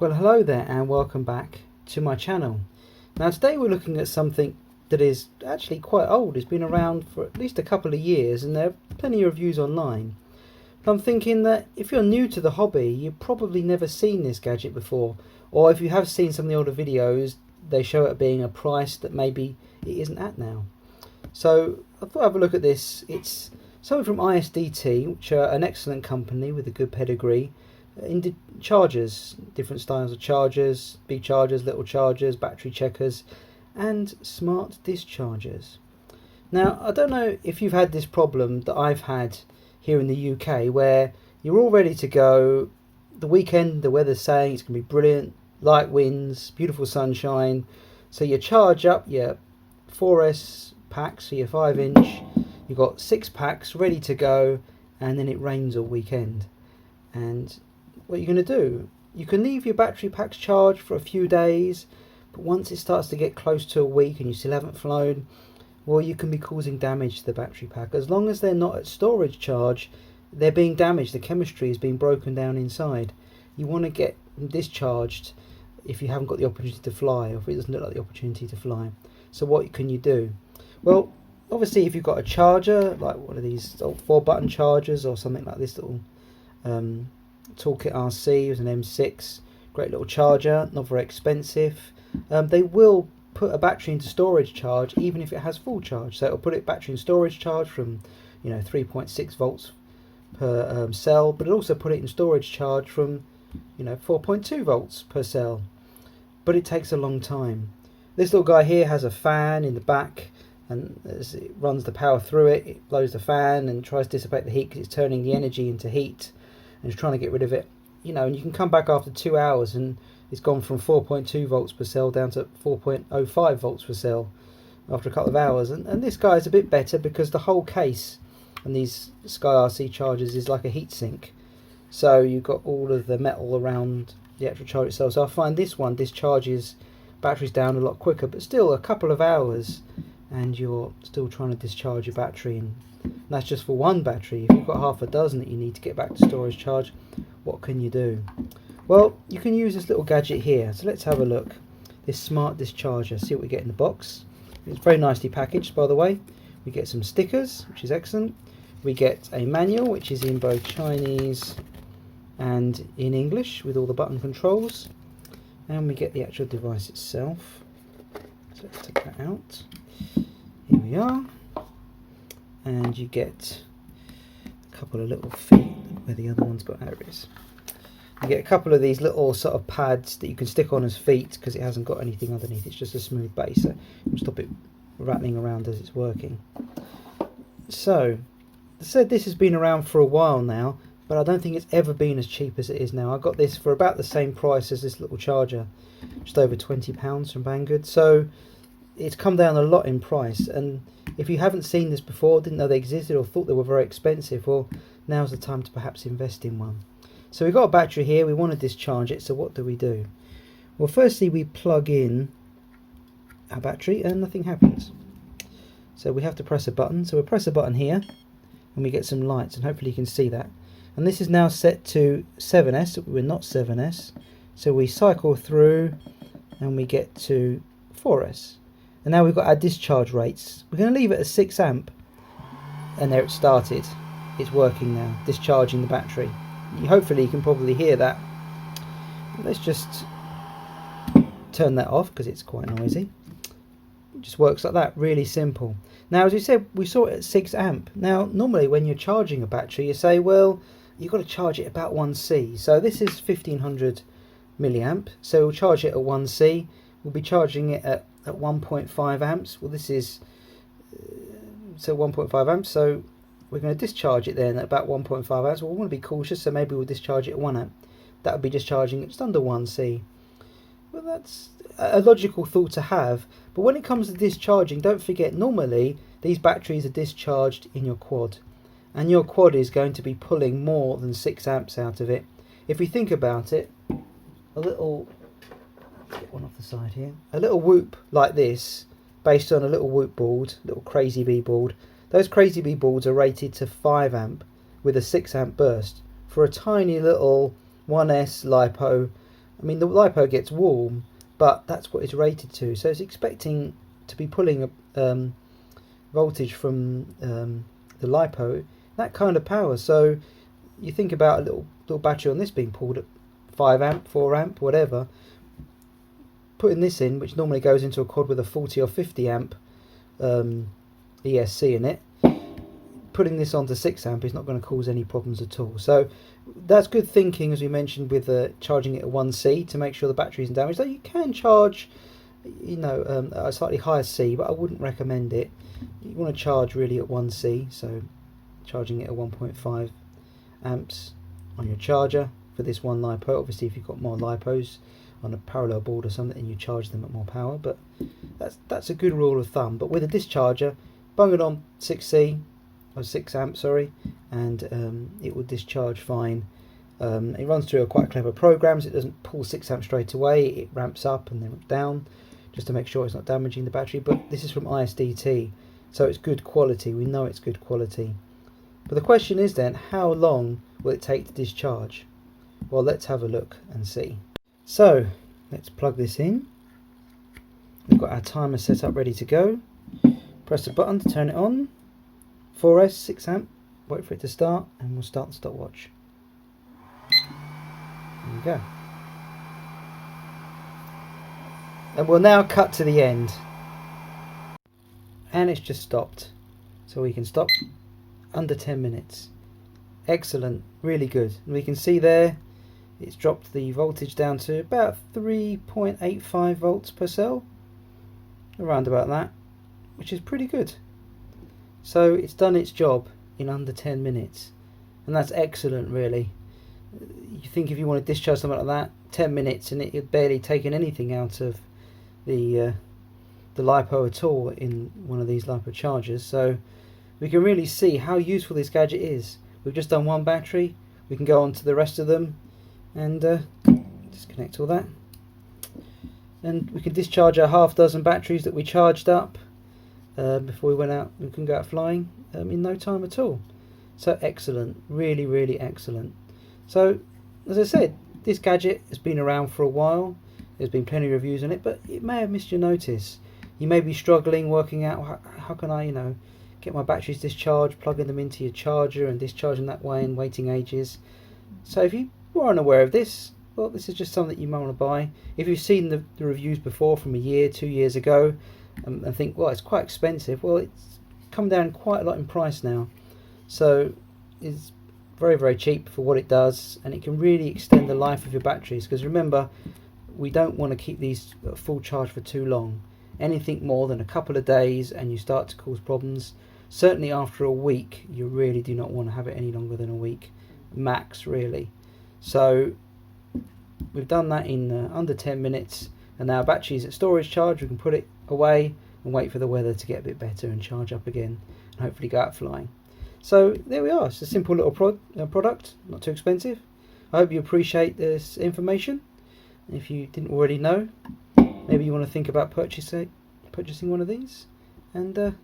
Well, hello there and welcome back to my channel. Now today we're looking at something that is actually quite old. It's been around for at least a couple of years and there are plenty of reviews online. But I'm thinking that if you're new to the hobby, you've probably never seen this gadget before, or if you have seen some of the older videos, they show it being a price that maybe it isn't at now. So I thought I'd have a look at this. It's something from ISDT, which are an excellent company with a good pedigree in chargers, different styles of chargers, big chargers, little chargers, battery checkers and smart dischargers. Now I don't know if you've had this problem that I've had here in the UK, where you're all ready to go. The weekend, the weather's saying it's going to be brilliant, light winds, beautiful sunshine, so you charge up your 4S packs, so your 5-inch, you've got 6 packs ready to go, and then it rains all weekend. And what you're going to do, you can leave your battery packs charged for a few days, but once it starts to get close to a week and you still haven't flown, well, you can be causing damage to the battery pack. As long as they're not at storage charge, they're being damaged, the chemistry is being broken down inside. You want to get them discharged if you haven't got the opportunity to fly, or if it doesn't look like the opportunity to fly. So what can you do? Well, obviously if you've got a charger, like one of these 4-button chargers or something like this little Toolkit RC with an M6, great little charger, not very expensive. They will put a battery into storage charge even if it has full charge, so it'll put it battery in storage charge from 3.6 volts per cell, but it'll also put it in storage charge from 4.2 volts per cell, but it takes a long time. This little guy here has a fan in the back, and as it runs the power through it, it blows the fan and tries to dissipate the heat because it's turning the energy into heat and it's trying to get rid of it. And you can come back after 2 hours and it's gone from 4.2 volts per cell down to 4.05 volts per cell after a couple of hours. And this guy is a bit better because the whole case and these Sky RC chargers is like a heat sink. So you've got all of the metal around the actual charge itself. So I find this one discharges batteries down a lot quicker, but still a couple of hours and you're still trying to discharge your battery, and that's just for one battery. If you've got half a dozen that you need to get back to storage charge, what can you do? Well, you can use this little gadget here. So let's have a look. This smart discharger, see what we get in the box. It's very nicely packaged, by the way. We get some stickers, which is excellent. We get a manual, which is in both Chinese and in English with all the button controls. And we get the actual device itself. So let's take that out. Here we are. And you get a couple of little feet where the other one's got arrows. You get a couple of these little sort of pads that you can stick on as feet because it hasn't got anything underneath. It's just a smooth base, so you stop it rattling around as it's working. So, I said this has been around for a while now, but I don't think it's ever been as cheap as it is now. I got this for about the same price as this little charger, just over £20 from Banggood. So it's come down a lot in price, and if you haven't seen this before, didn't know they existed, or thought they were very expensive, well, now's the time to perhaps invest in one. So we've got a battery here, we want to discharge it, so what do? Well, firstly we plug in our battery and nothing happens. So we have to press a button, so we'll press a button here and we get some lights, and hopefully you can see that. And this is now set to 7S, we're not 7S, so we cycle through and we get to 4S. And now we've got our discharge rates. We're going to leave it at 6 amp, and there it started. It's working now, discharging the battery. Hopefully you can probably hear that. Let's just turn that off because it's quite noisy. It just works like that, really simple. Now, as we said, we saw it at 6 amp. Now, normally when you're charging a battery, you say, well, you've got to charge it about 1C. So this is 1500 milliamp. So we'll charge it at 1C. We'll be charging it at 1.5 amps. Well, this is 1.5 amps. So we're going to discharge it then at about 1.5 amps. Well, we want to be cautious, so maybe we'll discharge it at 1 amp. That would be discharging it just under 1C. Well, that's a logical thought to have. But when it comes to discharging, don't forget, normally these batteries are discharged in your quad. And your quad is going to be pulling more than 6 amps out of it. If we think about it, a little, get one off the side here, a little whoop like this, based on a little whoop board, little Crazy Bee board, those Crazy Bee boards are rated to 5 amp with a 6 amp burst. For a tiny little 1S Lipo I mean, the Lipo gets warm, but that's what it's rated to, so it's expecting to be pulling a voltage from the Lipo, that kind of power. So you think about a little battery on this being pulled at 5 amp, 4 amp, whatever. Putting this in, which normally goes into a quad with a 40 or 50 amp ESC in it, putting this onto 6 amp is not going to cause any problems at all. So that's good thinking, as we mentioned, with charging it at 1C to make sure the battery isn't damaged. Though you can charge, you know, a slightly higher C, but I wouldn't recommend it. You want to charge really at 1C, so charging it at 1.5 amps on your charger for this one Lipo. Obviously, if you've got more Lipos on a parallel board or something, you charge them at more power, but that's a good rule of thumb. But with a discharger, bung it on 6C, or 6 amps, sorry, and it will discharge fine. It runs through quite clever programs. It doesn't pull 6 amps straight away, it ramps up and then down, just to make sure it's not damaging the battery. But this is from ISDT, so it's good quality. We know it's good quality. But the question is then, how long will it take to discharge? Well, let's have a look and see. So let's plug this in. We've got our timer set up ready to go. Press the button to turn it on. 4S, 6 amp, wait for it to start, and we'll start the stopwatch. There we go. And we'll now cut to the end. And it's just stopped. So we can stop under 10 minutes. Excellent, really good. And we can see there it's dropped the voltage down to about 3.85 volts per cell, around about that, which is pretty good. So it's done its job in under 10 minutes, and that's excellent, really. You think if you want to discharge something like that, 10 minutes, and it had barely taken anything out of the Lipo at all in one of these Lipo chargers. So we can really see how useful this gadget is. We've just done one battery, we can go on to the rest of them, and disconnect all that, and we can discharge our half dozen batteries that we charged up before we went out. We can go out flying in no time at all. So excellent, really, really excellent. So as I said, this gadget has been around for a while. There's been plenty of reviews on it, but it may have missed your notice. You may be struggling working out how can I, get my batteries discharged, plugging them into your charger and discharging that way and waiting ages. So if you were unaware of this, well, this is just something that you might want to buy. If you've seen the reviews before from a year, 2 years ago, and think, well, it's quite expensive, well, it's come down quite a lot in price now. So it's very, very cheap for what it does, and it can really extend the life of your batteries, because remember, we don't want to keep these at full charge for too long. Anything more than a couple of days and you start to cause problems. Certainly after a week, you really do not want to have it any longer than a week max, really. So we've done that in under 10 minutes, and now our battery's at storage charge. We can put it away and wait for the weather to get a bit better and charge up again, and hopefully go out flying. So there we are. It's a simple little product, not too expensive. I hope you appreciate this information. If you didn't already know, maybe you want to think about purchasing one of these. And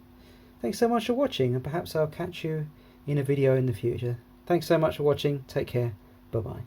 thanks so much for watching, and perhaps I'll catch you in a video in the future. Thanks so much for watching. Take care. Bye bye.